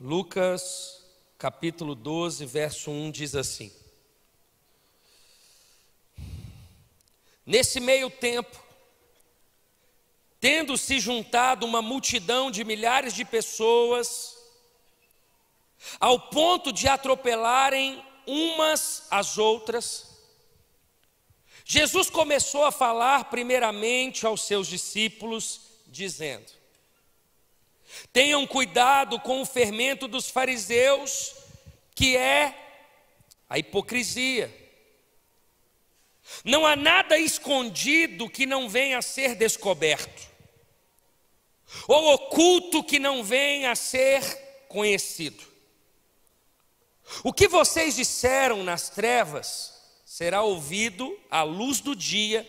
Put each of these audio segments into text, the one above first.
Lucas, capítulo 12, verso 1 diz assim: Nesse meio tempo, tendo se juntado uma multidão de milhares de pessoas, ao ponto de atropelarem umas às outras, Jesus começou a falar primeiramente aos seus discípulos, dizendo: Tenham cuidado com o fermento dos fariseus, que é a hipocrisia. Não há nada escondido que não venha a ser descoberto, ou oculto que não venha a ser conhecido. O que vocês disseram nas trevas será ouvido à luz do dia,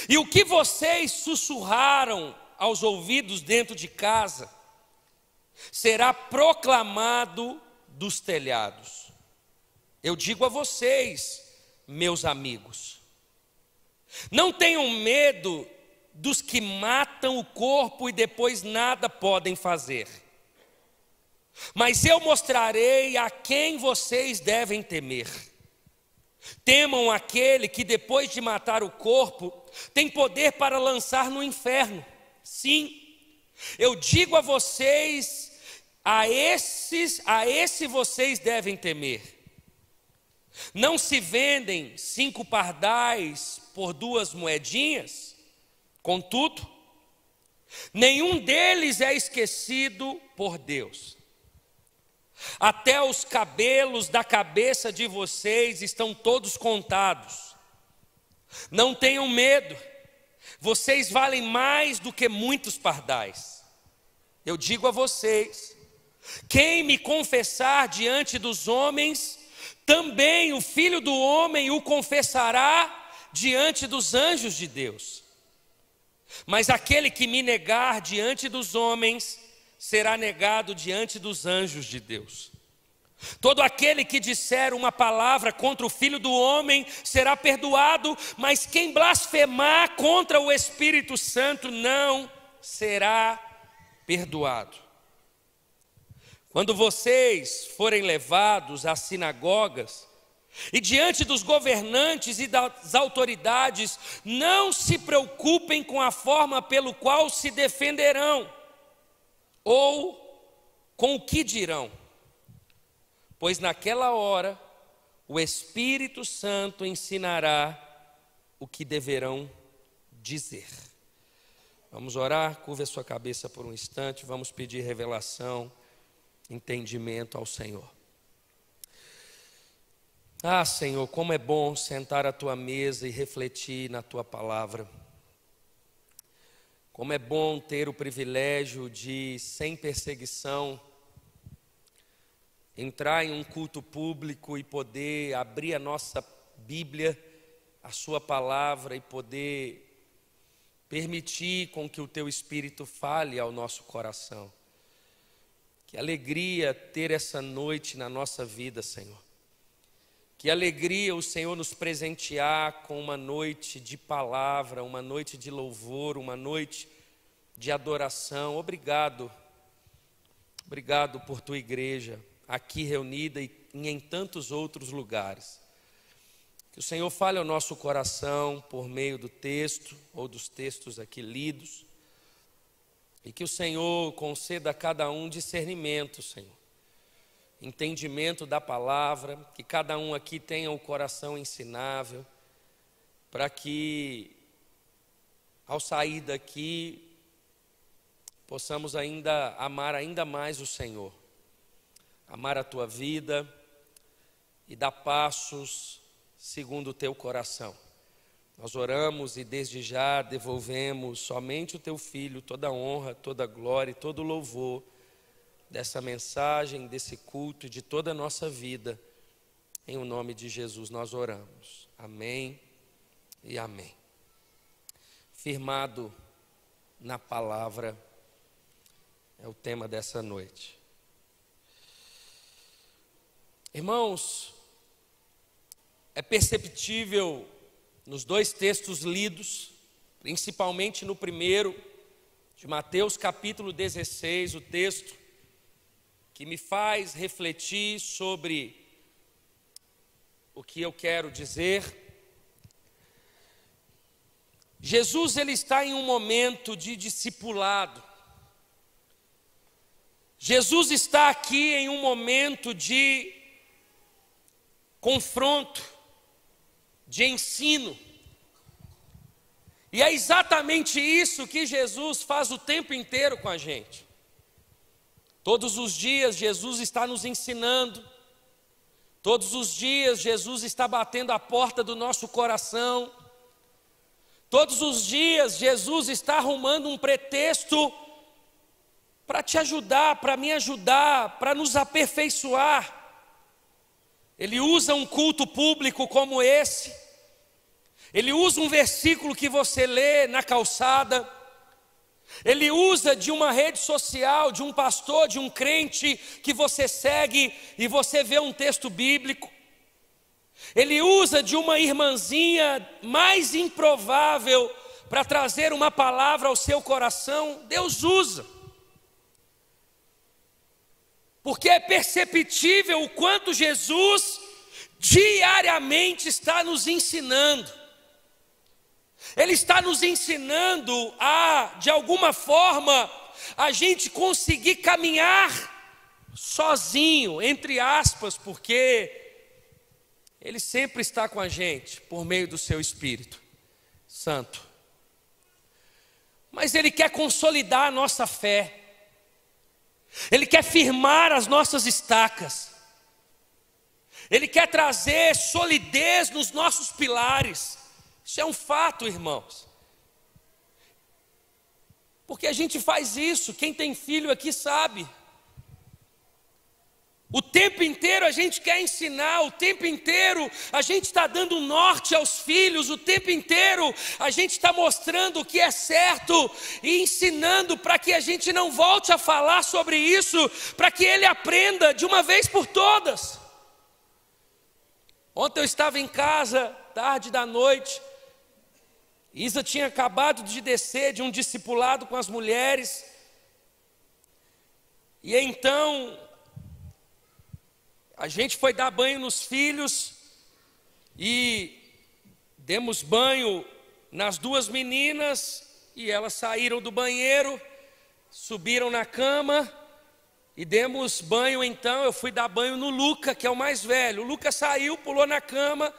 e o que vocês sussurraram aos ouvidos dentro de casa será proclamado dos telhados. Eu digo a vocês, meus amigos, não tenham medo dos que matam o corpo e depois nada podem fazer, mas eu mostrarei a quem vocês devem temer. Temam aquele que depois de matar o corpo tem poder para lançar no inferno. Sim, eu digo a vocês, a esse vocês devem temer. Não se vendem 5 pardais por 2 moedinhas? Contudo, nenhum deles é esquecido por Deus. Até os cabelos da cabeça de vocês estão todos contados. Não tenham medo, vocês valem mais do que muitos pardais. Eu digo a vocês, quem me confessar diante dos homens, também o Filho do Homem o confessará diante dos anjos de Deus. Mas aquele que me negar diante dos homens, será negado diante dos anjos de Deus. Todo aquele que disser uma palavra contra o Filho do Homem será perdoado, mas quem blasfemar contra o Espírito Santo não será perdoado. Quando vocês forem levados às sinagogas e diante dos governantes e das autoridades, não se preocupem com a forma pelo qual se defenderão ou com o que dirão, pois naquela hora o Espírito Santo ensinará o que deverão dizer. Vamos orar, curva a sua cabeça por um instante, vamos pedir revelação, entendimento ao Senhor. Ah, Senhor, como é bom sentar à tua mesa e refletir na tua palavra. Como é bom ter o privilégio de, sem perseguição, entrar em um culto público e poder abrir a nossa Bíblia, a sua palavra, e poder permitir com que o teu Espírito fale ao nosso coração. Que alegria ter essa noite na nossa vida, Senhor. Que alegria o Senhor nos presentear com uma noite de palavra, uma noite de louvor, uma noite de adoração. Obrigado. Obrigado por tua igreja aqui reunida e em tantos outros lugares. Que o Senhor fale ao nosso coração por meio do texto ou dos textos aqui lidos. E que o Senhor conceda a cada um discernimento, Senhor. Entendimento da palavra, que cada um aqui tenha o coração ensinável, para que ao sair daqui possamos ainda amar ainda mais o Senhor, amar a tua vida e dar passos segundo o teu coração. Nós oramos e desde já devolvemos somente o teu Filho toda a honra, toda a glória e todo o louvor dessa mensagem, desse culto e de toda a nossa vida. Em o nome de Jesus nós oramos. Amém e amém. Firmado na palavra é o tema dessa noite. Irmãos, é perceptível nos 2 textos lidos, principalmente no primeiro, de Mateus capítulo 16, o texto que me faz refletir sobre o que eu quero dizer. Jesus, ele está em um momento de discipulado. Jesus está aqui em um momento de confronto, de ensino. E é exatamente isso que Jesus faz o tempo inteiro com a gente. Todos os dias Jesus está nos ensinando. Todos os dias Jesus está batendo a porta do nosso coração. Todos os dias Jesus está arrumando um pretexto para te ajudar, para me ajudar, para nos aperfeiçoar. Ele usa um culto público como esse. Ele usa um versículo que você lê na calçada. Ele usa de uma rede social, de um pastor, de um crente que você segue e você vê um texto bíblico. Ele usa de uma irmãzinha mais improvável para trazer uma palavra ao seu coração. Deus usa. Porque é perceptível o quanto Jesus diariamente está nos ensinando. Ele está nos ensinando a, de alguma forma, a gente conseguir caminhar sozinho, entre aspas, porque Ele sempre está com a gente, por meio do seu Espírito Santo. Mas Ele quer consolidar a nossa fé. Ele quer firmar as nossas estacas. Ele quer trazer solidez nos nossos pilares. Isso é um fato, irmãos. Porque a gente faz isso, quem tem filho aqui sabe. O tempo inteiro a gente quer ensinar, o tempo inteiro a gente está dando norte aos filhos, o tempo inteiro a gente está mostrando o que é certo e ensinando para que a gente não volte a falar sobre isso, para que ele aprenda de uma vez por todas. Ontem eu estava em casa, tarde da noite, Isa tinha acabado de descer de um discipulado com as mulheres, e então a gente foi dar banho nos filhos e demos banho nas duas meninas e elas saíram do banheiro, subiram na cama e demos banho. Então eu fui dar banho no Luca, que é o mais velho. O Luca saiu, pulou na cama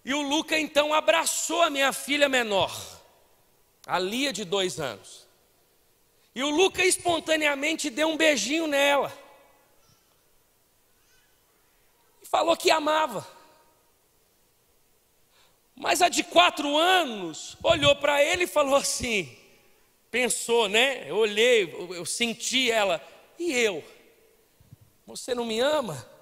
e o Luca então abraçou a minha filha menor, a Lia, de 2 anos. E o Luca espontaneamente deu um beijinho nela. Falou que amava. Mas a de 4 anos olhou para ele e falou assim, pensou, né? Eu olhei, eu senti ela. E eu? Você não me ama?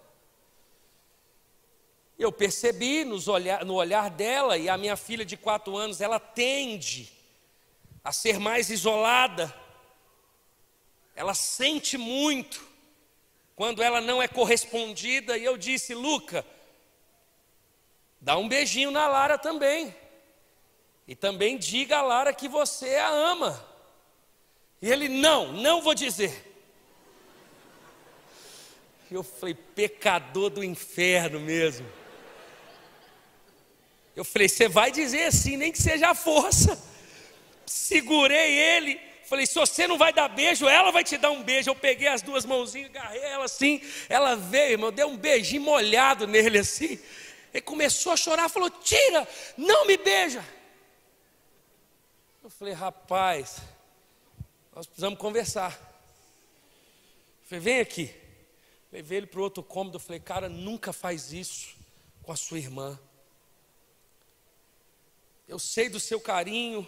Eu percebi no olhar dela, e a minha filha de 4 anos, ela tende a ser mais isolada. Ela sente muito quando ela não é correspondida. E eu disse, Luca, dá um beijinho na Lara também. E também diga a Lara que você a ama. E ele, não vou dizer. Eu falei, pecador do inferno mesmo. Eu falei, você vai dizer assim, nem que seja a força. Segurei ele. Falei, se você não vai dar beijo, ela vai te dar um beijo. Eu peguei as 2 mãozinhas, agarrei ela assim. Ela veio, irmão, dei um beijinho molhado nele assim. Ele começou a chorar, falou, tira, não me beija. Eu falei, rapaz, nós precisamos conversar. Eu falei, vem aqui. Levei ele para o outro cômodo. Eu falei, cara, nunca faz isso com a sua irmã. Eu sei do seu carinho,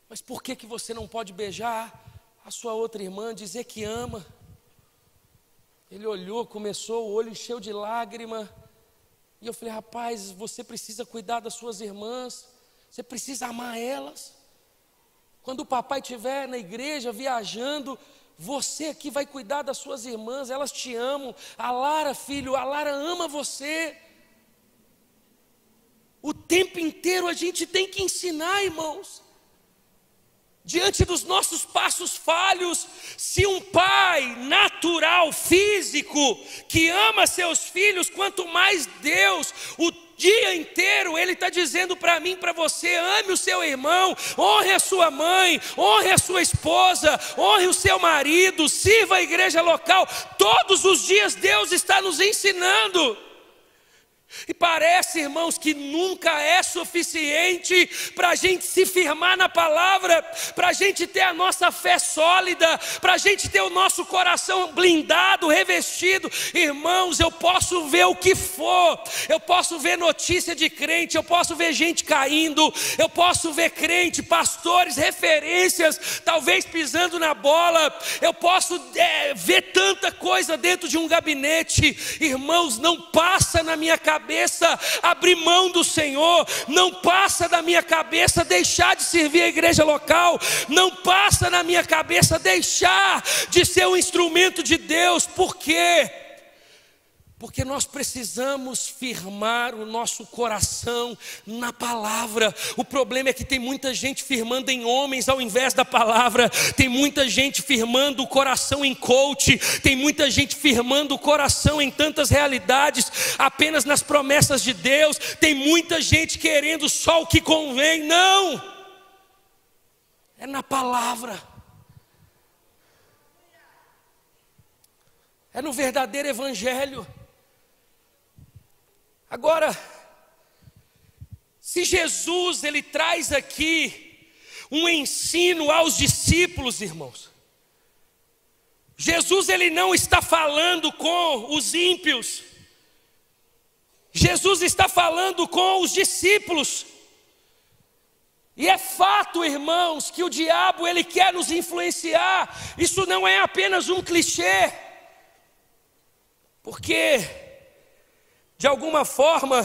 mas por que você não pode beijar a sua outra irmã, dizer que ama? Ele olhou, começou, o olho encheu de lágrima. E eu falei, rapaz, você precisa cuidar das suas irmãs, você precisa amar elas. Quando o papai estiver na igreja, viajando, você aqui vai cuidar das suas irmãs, elas te amam. A Lara, filho, a Lara ama você. O tempo inteiro a gente tem que ensinar, irmãos. Diante dos nossos passos falhos, se um pai natural, físico, que ama seus filhos, quanto mais Deus, o dia inteiro Ele está dizendo para mim, para você: ame o seu irmão, honre a sua mãe, honre a sua esposa, honre o seu marido, sirva a igreja local. Todos os dias Deus está nos ensinando. E parece, irmãos, que nunca é suficiente para a gente se firmar na palavra, para a gente ter a nossa fé sólida, para a gente ter o nosso coração blindado, revestido. Irmãos, eu posso ver o que for, eu posso ver notícia de crente, eu posso ver gente caindo, eu posso ver crente, pastores, referências, talvez pisando na bola, eu posso ver tanta coisa dentro de um gabinete. Irmãos, não passa na minha cabeça abrir mão do Senhor, não passa da minha cabeça deixar de servir a igreja local, não passa na minha cabeça deixar de ser um instrumento de Deus. Por quê? Porque nós precisamos firmar o nosso coração na palavra. O problema é que tem muita gente firmando em homens ao invés da palavra. Tem muita gente firmando o coração em coach. Tem muita gente firmando o coração em tantas realidades, apenas nas promessas de Deus. Tem muita gente querendo só o que convém. Não! É na palavra. É no verdadeiro evangelho. Agora, se Jesus ele traz aqui um ensino aos discípulos, irmãos, Jesus ele não está falando com os ímpios, Jesus está falando com os discípulos. E é fato, irmãos, que o diabo ele quer nos influenciar. Isso não é apenas um clichê, porque de alguma forma,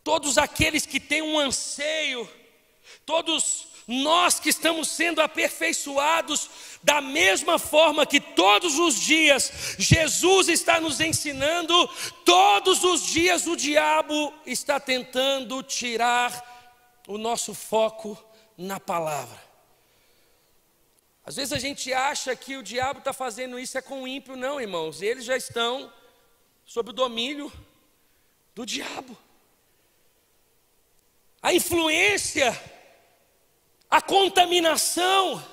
todos aqueles que têm um anseio, todos nós que estamos sendo aperfeiçoados, da mesma forma que todos os dias Jesus está nos ensinando, todos os dias o diabo está tentando tirar o nosso foco na palavra. Às vezes a gente acha que o diabo está fazendo isso com o ímpio. Não, irmãos, eles já estão sob o domínio do diabo. A influência, a contaminação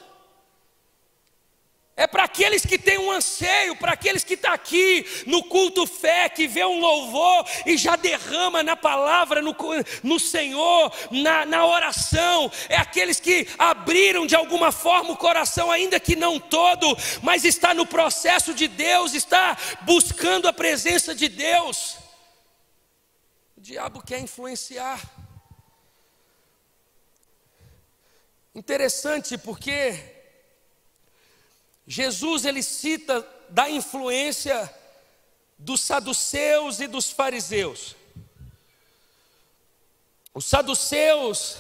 é para aqueles que têm um anseio, para aqueles que estão aqui no culto fé, que vê um louvor e já derrama na palavra, no Senhor, na oração. É aqueles que abriram de alguma forma o coração, ainda que não todo, mas está no processo de Deus, está buscando a presença de Deus. O diabo quer influenciar. Interessante porque Jesus ele cita da influência dos saduceus e dos fariseus. Os saduceus,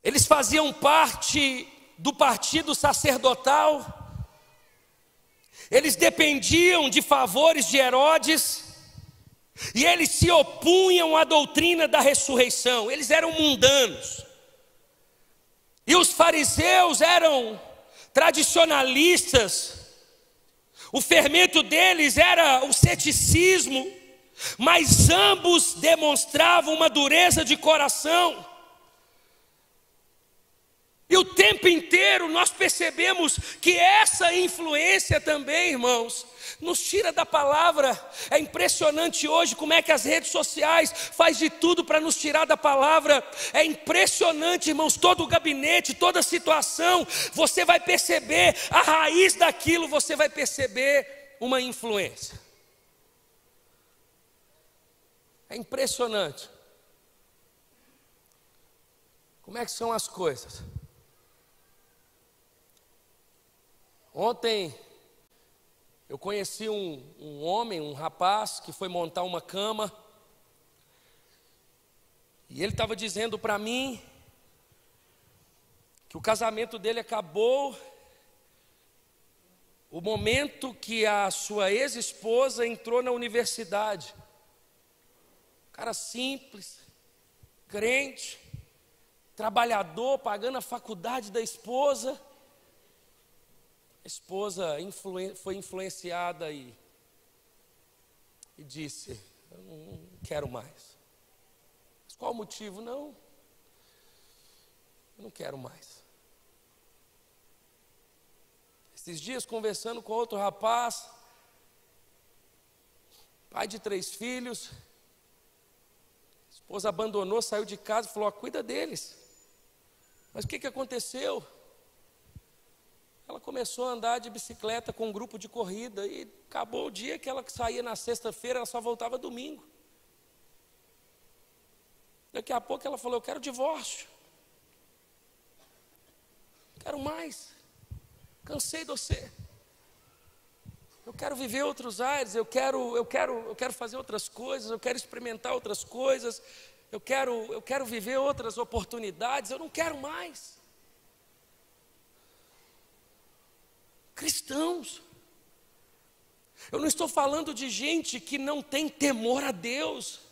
eles faziam parte do partido sacerdotal, eles dependiam de favores de Herodes, e eles se opunham à doutrina da ressurreição. Eles eram mundanos. E os fariseus eram tradicionalistas. O fermento deles era o ceticismo, mas ambos demonstravam uma dureza de coração. E o tempo inteiro nós percebemos que essa influência também, irmãos, nos tira da palavra. É impressionante hoje como é que as redes sociais faz de tudo para nos tirar da palavra. É impressionante, irmãos, todo o gabinete, toda a situação, você vai perceber a raiz daquilo, você vai perceber uma influência. É impressionante como é que são as coisas. Ontem eu conheci um homem, um rapaz que foi montar uma cama, e ele estava dizendo para mim que o casamento dele acabou o momento que a sua ex-esposa entrou na universidade. Cara simples, crente, trabalhador, pagando a faculdade da esposa. A esposa foi influenciada e disse: eu não quero mais. Mas qual o motivo? Não, eu não quero mais. Esses dias conversando com outro rapaz, pai de 3 filhos, a esposa abandonou, saiu de casa e falou: cuida deles. Mas o que aconteceu? Ela começou a andar de bicicleta com um grupo de corrida e acabou o dia que ela saía na sexta-feira, ela só voltava domingo. Daqui a pouco ela falou: eu quero divórcio. Quero mais. Cansei de você. Eu quero viver outros ares, eu quero fazer outras coisas, eu quero experimentar outras coisas, eu quero viver outras oportunidades, eu não quero mais. Cristãos, eu não estou falando de gente que não tem temor a Deus.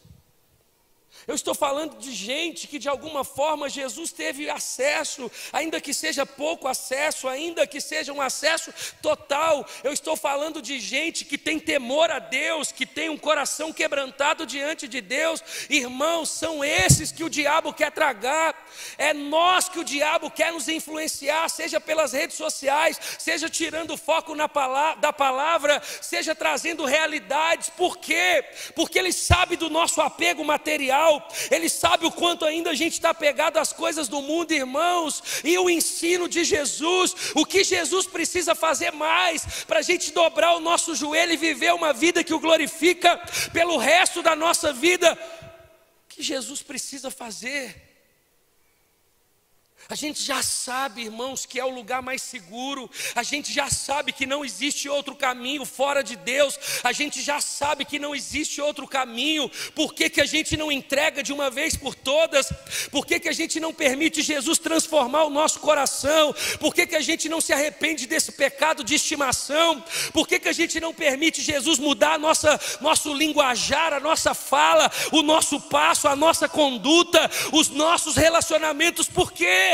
Eu estou falando de gente que de alguma forma Jesus teve acesso, ainda que seja pouco acesso, ainda que seja um acesso total. Eu estou falando de gente que tem temor a Deus, que tem um coração quebrantado diante de Deus. Irmãos, são esses que o diabo quer tragar. É nós que o diabo quer nos influenciar, seja pelas redes sociais, seja tirando o foco da palavra, seja trazendo realidades. Por quê? Porque ele sabe do nosso apego material. Ele sabe o quanto ainda a gente está apegado às coisas do mundo, irmãos. E o ensino de Jesus, o que Jesus precisa fazer mais para a gente dobrar o nosso joelho e viver uma vida que o glorifica pelo resto da nossa vida. O que Jesus precisa fazer? A gente já sabe, irmãos, que é o lugar mais seguro. A gente já sabe que não existe outro caminho fora de Deus. A gente já sabe que não existe outro caminho. Por que a gente não entrega de uma vez por todas? Por que a gente não permite Jesus transformar o nosso coração? Por que a gente não se arrepende desse pecado de estimação? Por que a gente não permite Jesus mudar nosso linguajar, a nossa fala, o nosso passo, a nossa conduta, os nossos relacionamentos? Por quê?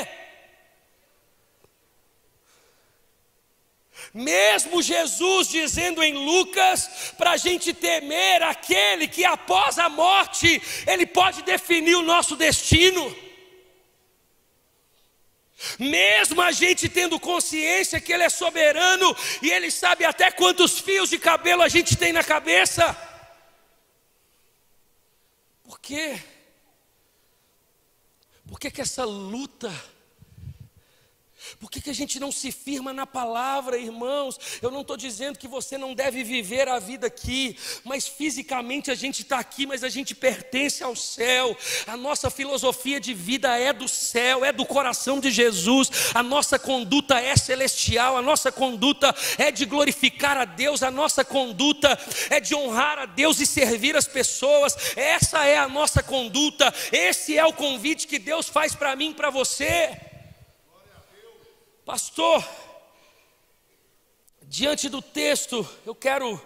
Mesmo Jesus dizendo em Lucas para a gente temer aquele que após a morte ele pode definir o nosso destino. Mesmo a gente tendo consciência que ele é soberano e ele sabe até quantos fios de cabelo a gente tem na cabeça. Por quê? Por que essa luta? Por que a gente não se firma na palavra, irmãos? Eu não estou dizendo que você não deve viver a vida aqui, mas fisicamente a gente está aqui, mas a gente pertence ao céu. A nossa filosofia de vida é do céu, é do coração de Jesus. A nossa conduta é celestial, a nossa conduta é de glorificar a Deus, a nossa conduta é de honrar a Deus e servir as pessoas. Essa é a nossa conduta, esse é o convite que Deus faz para mim e para você. Pastor, diante do texto, eu quero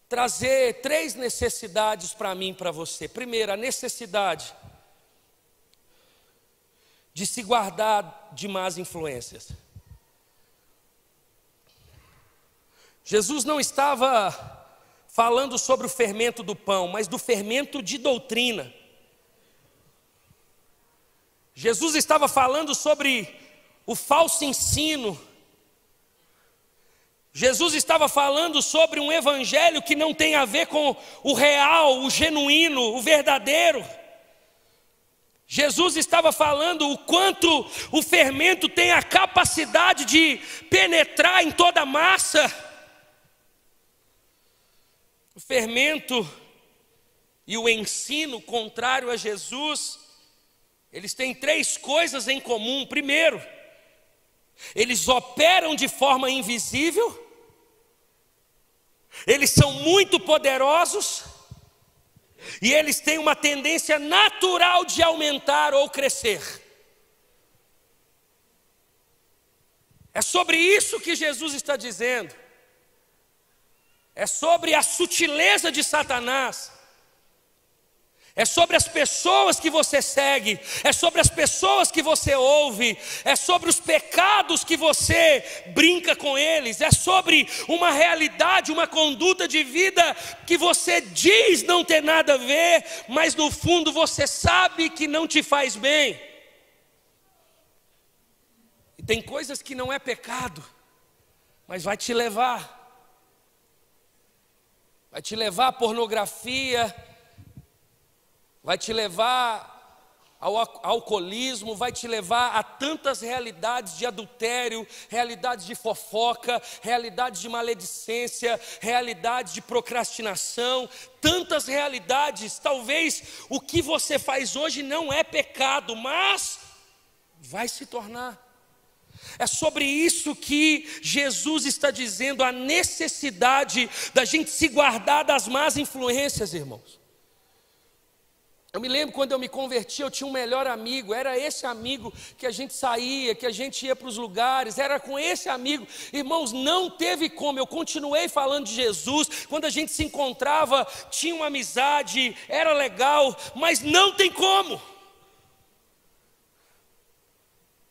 trazer 3 necessidades para mim e para você. Primeiro, a necessidade de se guardar de más influências. Jesus não estava falando sobre o fermento do pão, mas do fermento de doutrina. Jesus estava falando sobre o falso ensino. Jesus estava falando sobre um evangelho que não tem a ver com o real, o genuíno, o verdadeiro. Jesus estava falando o quanto o fermento tem a capacidade de penetrar em toda a massa. O fermento e o ensino contrário a Jesus, eles têm 3 coisas em comum. Primeiro, eles operam de forma invisível, eles são muito poderosos e eles têm uma tendência natural de aumentar ou crescer. É sobre isso que Jesus está dizendo. É sobre a sutileza de Satanás. é sobre as pessoas que você segue, é sobre as pessoas que você ouve, é sobre os pecados que você brinca com eles, é sobre uma realidade, uma conduta de vida que você diz não ter nada a ver, mas no fundo você sabe que não te faz bem. E tem coisas que não é pecado, mas vai te levar à pornografia, vai te levar ao alcoolismo, vai te levar a tantas realidades de adultério, realidades de fofoca, realidades de maledicência, realidades de procrastinação, tantas realidades. Talvez o que você faz hoje não é pecado, mas vai se tornar. É sobre isso que Jesus está dizendo, a necessidade da gente se guardar das más influências, irmãos. Eu me lembro quando eu me converti, eu tinha um melhor amigo, era esse amigo que a gente saía, que a gente ia para os lugares, era com esse amigo. Irmãos, não teve como, eu continuei falando de Jesus, quando a gente se encontrava, tinha uma amizade, era legal, mas não tem como.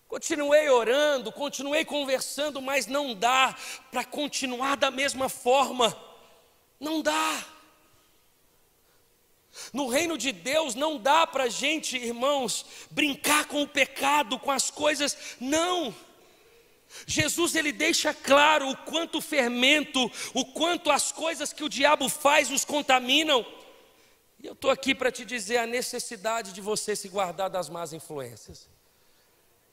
Continuei orando, continuei conversando, mas não dá para continuar da mesma forma, não dá. No reino de Deus não dá para a gente, irmãos, brincar com o pecado, com as coisas, não. Jesus, ele deixa claro o quanto o fermento, o quanto as coisas que o diabo faz os contaminam. E eu estou aqui para te dizer a necessidade de você se guardar das más influências.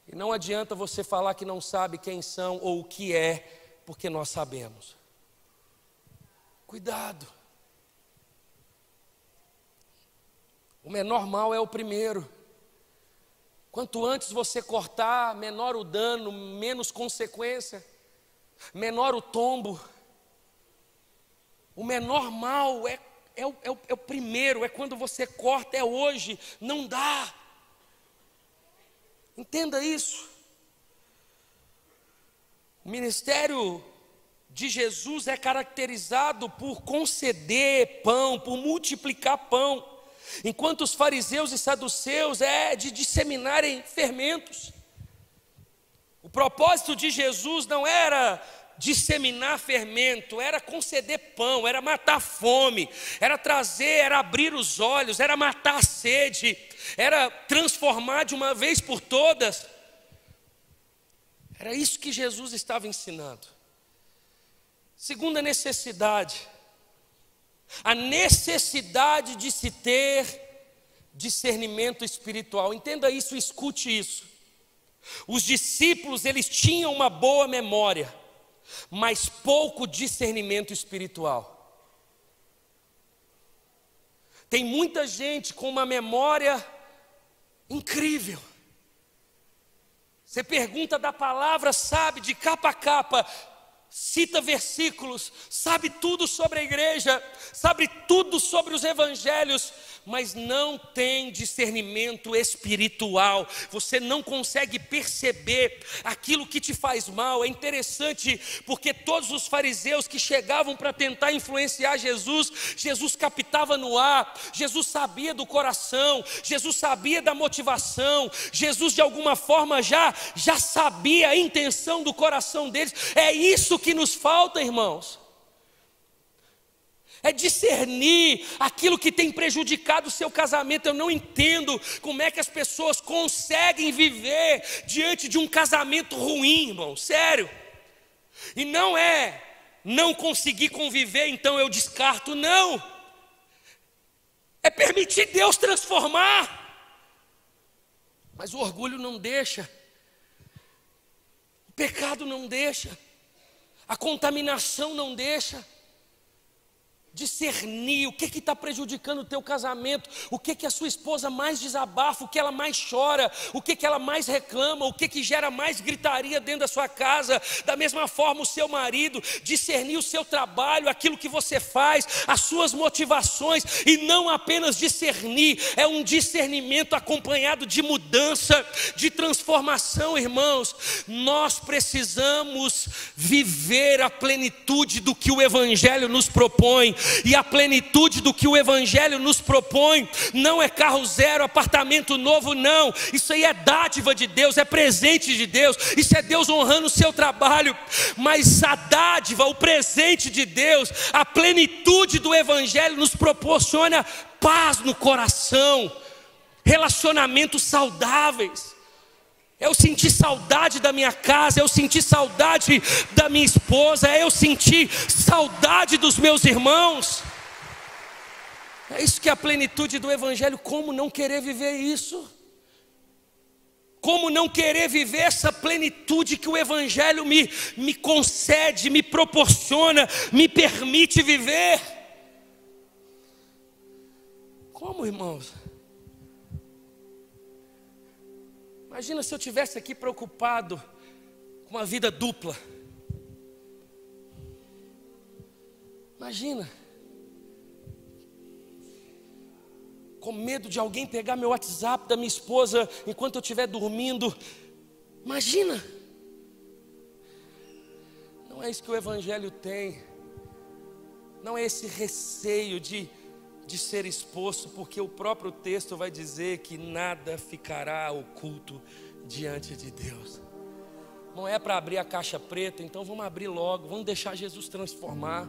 E não adianta você falar que não sabe quem são ou o que é, porque nós sabemos. Cuidado. O menor mal é o primeiro. Quanto antes você cortar, menor o dano, menos consequência, menor o tombo. O menor mal é o primeiro, é quando você corta, é hoje, não dá. Entenda isso. O ministério de Jesus é caracterizado por conceder pão, por multiplicar pão. Enquanto os fariseus e saduceus é de disseminarem fermentos. O propósito de Jesus não era disseminar fermento, era conceder pão, era matar a fome, era trazer, era abrir os olhos, era matar a sede, era transformar de uma vez por todas. Era isso que Jesus estava ensinando. Segunda necessidade, a necessidade de se ter discernimento espiritual. Entenda isso, escute isso. Os discípulos, eles tinham uma boa memória, mas pouco discernimento espiritual. Tem muita gente com uma memória incrível. Você pergunta da palavra, sabe de capa a capa, cita versículos, sabe tudo sobre a igreja, sabe tudo sobre os evangelhos, mas não tem discernimento espiritual. Você não consegue perceber aquilo que te faz mal. É interessante porque todos os fariseus que chegavam para tentar influenciar Jesus, Jesus captava no ar, Jesus sabia do coração, Jesus sabia da motivação, Jesus de alguma forma já sabia a intenção do coração deles. É isso que nos falta, irmãos. É discernir aquilo que tem prejudicado o seu casamento. Eu não entendo como é que as pessoas conseguem viver diante de um casamento ruim, irmão, sério. E não é não conseguir conviver, então eu descarto, não. É permitir Deus transformar. Mas o orgulho não deixa, o pecado não deixa, a contaminação não deixa. Discernir o que está prejudicando o teu casamento, o que a sua esposa mais desabafa, o que ela mais chora, o que ela mais reclama, o que gera mais gritaria dentro da sua casa. Da mesma forma o seu marido, discernir o seu trabalho, aquilo que você faz, as suas motivações, e não apenas discernir, é um discernimento acompanhado de mudança, de transformação, irmãos. Nós precisamos viver a plenitude do que o Evangelho nos propõe. E a plenitude do que o Evangelho nos propõe não é carro zero, apartamento novo, não. Isso aí é dádiva de Deus, é presente de Deus. Isso é Deus honrando o seu trabalho. Mas a dádiva, o presente de Deus, a plenitude do Evangelho nos proporciona paz no coração, relacionamentos saudáveis. Eu senti saudade da minha casa, eu senti saudade da minha esposa, eu senti saudade dos meus irmãos. É isso que é a plenitude do Evangelho. Como não querer viver isso? Como não querer viver essa plenitude que o Evangelho me concede, me proporciona, me permite viver? Como, irmãos? Imagina se eu estivesse aqui preocupado com uma vida dupla. Imagina. Com medo de alguém pegar meu WhatsApp da minha esposa enquanto eu estiver dormindo. Imagina. Não é isso que o Evangelho tem. Não é esse receio de ser exposto, porque o próprio texto vai dizer que nada ficará oculto diante de Deus. Não é para abrir a caixa preta, então vamos abrir logo, vamos deixar Jesus transformar.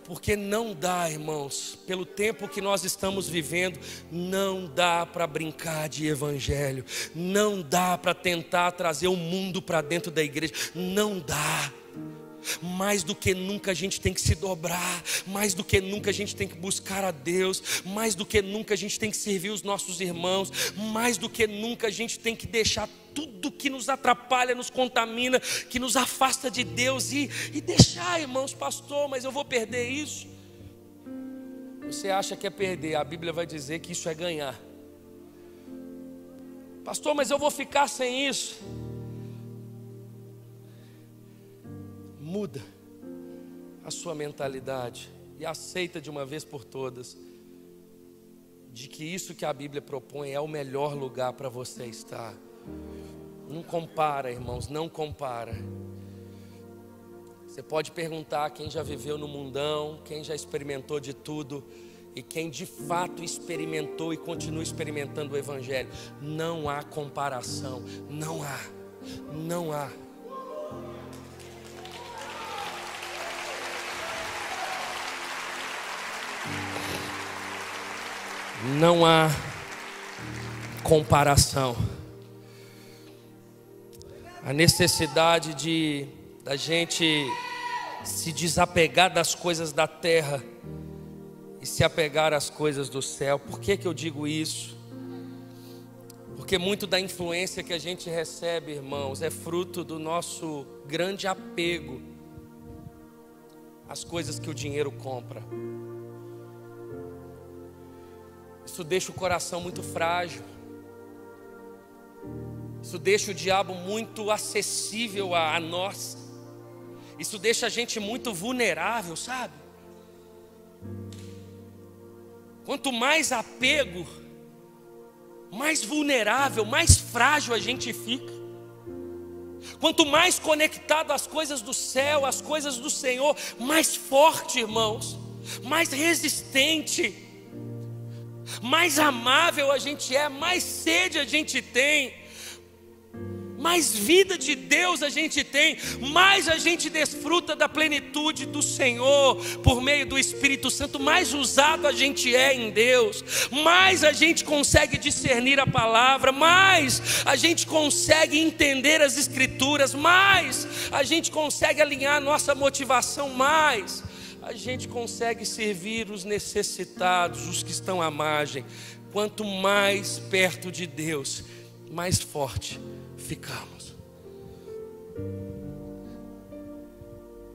Porque não dá, irmãos, pelo tempo que nós estamos vivendo, não dá para brincar de evangelho, não dá para tentar trazer o mundo para dentro da igreja, não dá. Mais do que nunca a gente tem que se dobrar, mais do que nunca a gente tem que buscar a Deus, mais do que nunca a gente tem que servir os nossos irmãos, mais do que nunca a gente tem que deixar tudo que nos atrapalha, nos contamina, que nos afasta de Deus e deixar, irmãos, pastor, mas eu vou perder isso. Você acha que é perder? A Bíblia vai dizer que isso é ganhar. Pastor, mas eu vou ficar sem isso. Muda a sua mentalidade e aceita de uma vez por todas de que isso que a Bíblia propõe é o melhor lugar para você estar. Não compara, irmãos, não compara. Você pode perguntar quem já viveu no mundão, quem já experimentou de tudo e quem de fato experimentou e continua experimentando o Evangelho. Não há comparação, não há, não há. Não há comparação. A necessidade da gente se desapegar das coisas da terra e se apegar às coisas do céu. Por que eu digo isso? Porque muito da influência que a gente recebe, irmãos, é fruto do nosso grande apego às coisas que o dinheiro compra. Isso deixa o coração muito frágil. Isso deixa o diabo muito acessível a nós. Isso deixa a gente muito vulnerável, sabe? Quanto mais apego, mais vulnerável, mais frágil a gente fica. Quanto mais conectado às coisas do céu, às coisas do Senhor, mais forte, irmãos, mais resistente, mais amável a gente é, mais sede a gente tem, mais vida de Deus a gente tem, mais a gente desfruta da plenitude do Senhor por meio do Espírito Santo, mais usado a gente é em Deus, mais a gente consegue discernir a palavra, mais a gente consegue entender as Escrituras, mais a gente consegue alinhar a nossa motivação, mais a gente consegue servir os necessitados, os que estão à margem. Quanto mais perto de Deus, mais forte ficamos.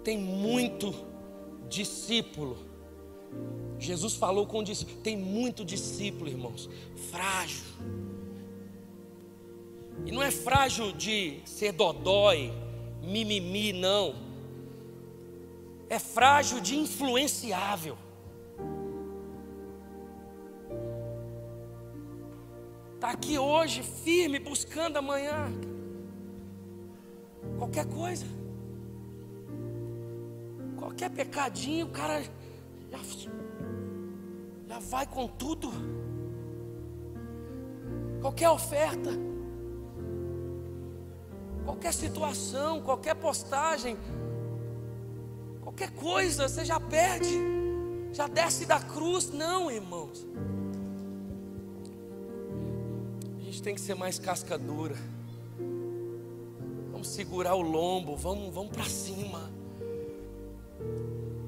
Tem muito discípulo. Jesus falou com discípulo. Tem muito discípulo, irmãos, frágil. E não é frágil de ser dodói, mimimi, não. É frágil de influenciável. Está aqui hoje, firme, buscando amanhã qualquer coisa. Qualquer pecadinho, o cara já vai com tudo. Qualquer oferta, qualquer situação, qualquer postagem, qualquer coisa, você já perde, já desce da cruz. Não, irmãos, a gente tem que ser mais casca dura. Vamos segurar o lombo, vamos para cima.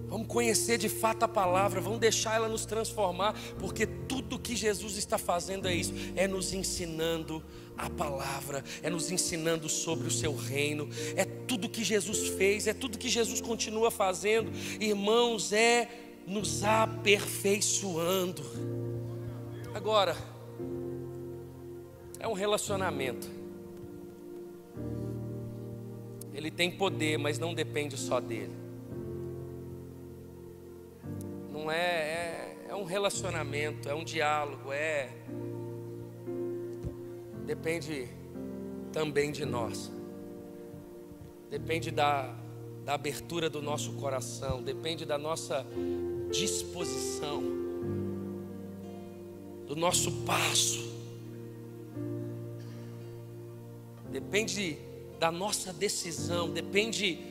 Vamos conhecer de fato a palavra, vamos deixar ela nos transformar, porque tudo que Jesus está fazendo é isso, é nos ensinando a palavra, é nos ensinando sobre o seu reino, é tudo que Jesus fez, é tudo que Jesus continua fazendo, irmãos, é nos aperfeiçoando. Agora, é um relacionamento, ele tem poder, mas não depende só dele. Não é um relacionamento, é um diálogo, depende também de nós, depende da abertura do nosso coração, depende da nossa disposição, do nosso passo, depende da nossa decisão, depende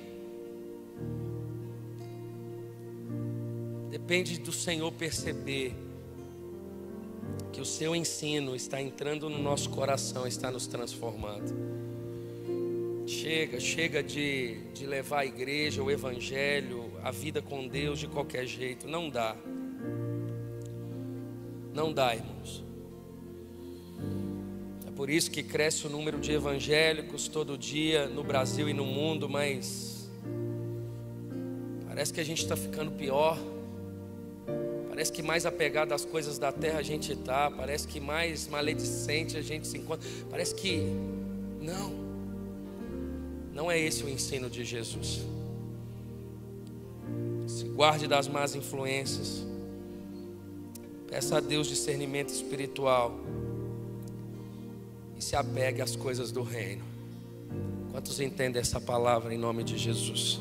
do Senhor perceber que o seu ensino está entrando no nosso coração, está nos transformando. Chega de levar a igreja, o evangelho, a vida com Deus de qualquer jeito. Não dá, irmãos. É por isso que cresce o número de evangélicos todo dia no Brasil e no mundo, mas parece que a gente está ficando pior. Parece que mais apegado às coisas da terra a gente está. Parece que mais maledicente a gente se encontra. Parece que não é esse o ensino de Jesus. Se guarde das más influências. Peça a Deus discernimento espiritual. E se apegue às coisas do reino. Quantos entendem essa palavra em nome de Jesus?